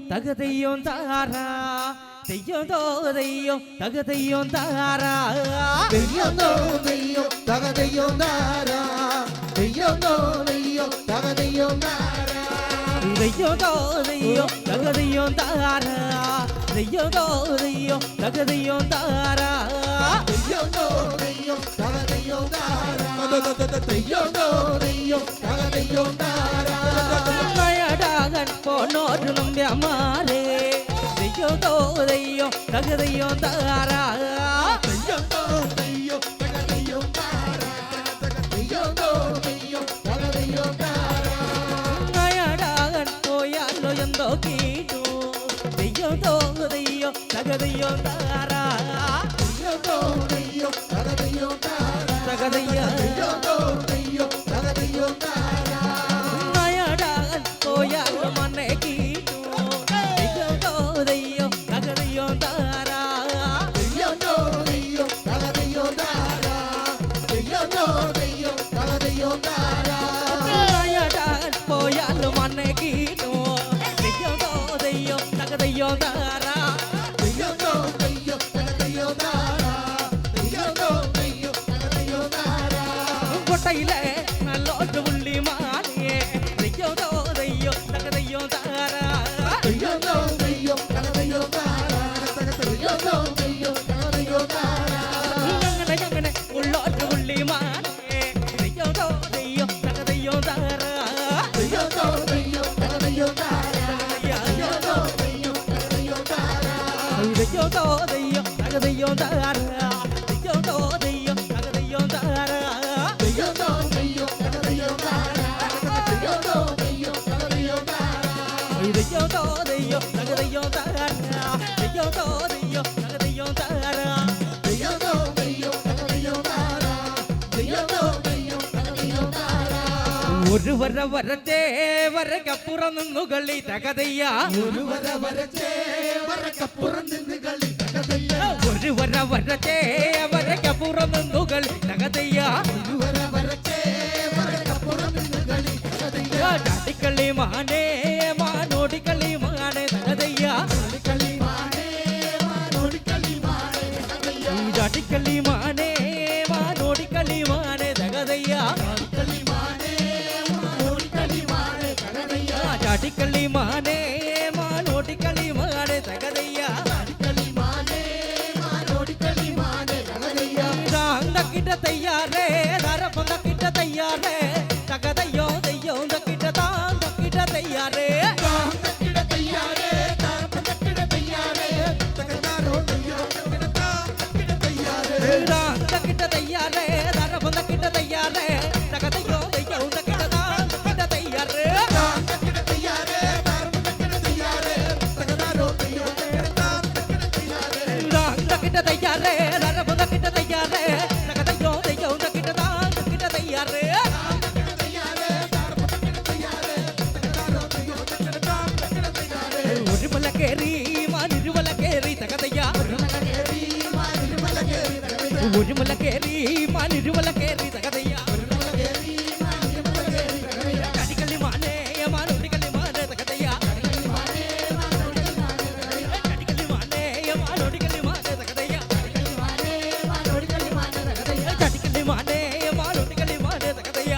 தகதையும் தாரா தெய்யம் தெய்யம் தகதையும் தாரா தெய்யம் தகதையும் தாரா தெய்யம் தகதையும் தாரா தெய்யம் தகதையும் தாரா தெய்யம் தகதையும் தாரா தெய்யம் தகதையும் தாரா தெய்யம் தகதையும் தாரா மழடாகன் போனோடு நம்பி அம்மாரே தெய்யம் தகதையும் தாரா தெய்யம் தகதையும் தாரா தெய்யம் தகதையும் தாரா மழடாகன் போயாலோ எந்தோ கீட்டு தெய்யம் தகதையும் தாரா தெய்யம் தகதையும் தாரா தகதையா தகதையும் தாரா மழடாகன் போயாலோ மண்ணை கீட்டு தெய்யம் தகதையும் தாரா தெய்யம் தகதையும் தாரா தெய்யம் தகதையும் தாரா மழடாகன் போயாலோ மண்ணை கீட்டு தெய்யம் தகதையும் தாரா தெய்யம் தகதையும் தாரா தெய்யம் தகதையும் தாரா கொட்டையில நல்லோட்டு உள்ளி மாறியே தெய்யம் தகதையும் தாரா தெய்யம் தகதையும் தாரா தெய்யம் தகதையும் தாரா எங்கன உள்ளோட்டு உள்ளி மாறியே தெய்யம் தகதையும் தாரா தெய்யம் தகதையும் தாரா தெய்யம் தகதையும் தாரா தெய்யம் தகதையும் தாரா தெய்யம் தகதையும் தாரா தெய்யம் தகதையும் தாரா தெய்யம் தகதையும் தாரா தெய்யம் தகதையும் தாரா தெய்யம் தகதையும் தாரா தெய்யம் தகதையும் தாரா தெய்யம் தகதையும் தாரா ஒரு வரத்தே வரக்கப்புறம் நிന്നുകളി തകതയ്യ ഒരു വരച്ചേ വരക്കപ്പുറം നിന്ന് കളി തകതയ്യ ഒരു வரத்தே வரക്കப்புறம் നിന്നുകളി തകതയ്യ ഒരു വരച്ചേ വരക്കപ്പുറം നിന്ന് കളി തകതയ്യ ചാട്ടിക്കളി മാനേ മാനോടിക്കളി മാനേ തകതയ്യ കളി മാനേ മാനോടി കളി മാനേ തകതയ്യ ചാട്ടിക്കളി മാനേ മാനോടിക്കളി മാനേ തകതയ്യ കളി മാനേ മാനോടി കളി മാനേ തകതയ്യ ചാട്ടിക്കളി മാനേ മാനോടിക്കളി മാനേ തകതയ്യ കളി മാനേ മാനോടി കളി മാനേ തകതയ്യ കിട്ട തയ്യാറേ ധരപ്പന്ത കിട്ട തയ്യാറേ തകതയ്യോ കിട്ട തയ്യാറേ തക്കിട തയ്യാറേ താരപ്പ തക്കിട തയ്യാറേ തകതാരോ തയ്യോ തക്കിട തയ്യാറേ കിട്ട തയ്യാറേ ധരപ്പന്ത കിട്ട തയ്യാറേ തകതയ്യോ കിട്ട തയ്യാറേ തക്കിട തയ്യാറേ താരപ്പ തക്കിട തയ്യാറേ തകതാരോ തയ്യോ തക്കിട തയ്യാറേ കിട്ട തയ്യാറേ ധരപ്പന്ത കിട്ട തയ്യാറേ തകതയ്യോ കിട്ട തയ്യാറേ ഒരു മല കേറി മാനിരുമല കേറി തകതയ്യ ഒരു മല കേറി മാനിരുമല കേറി തകതയ്യ കടികളി മാനേ മാനോടികളി മാനേ തകതയ്യ കടികളി മാനേ മാനോടികളി മാനേ തകതയ്യ കടികളി മാനേ മാനോടികളി മാനേ തകതയ്യ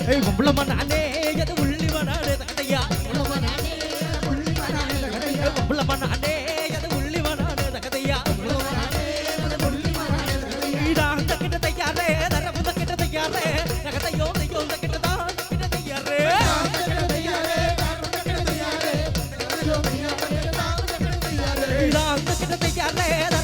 ഏയ് വമ്പളമനാനേ യത് ഉള്ളിവനാനേ തകതയ്യ വമ്പളമനാനേ യത് ഉള്ളിവനാനേ തകതയ്യ കിട്ട തയ്യാറേ ധരപ്പുത കിട്ട തയ്യാറേ തകതയ്യോ കിട്ട തയ്യാറേ കിട്ട തയ്യാറേ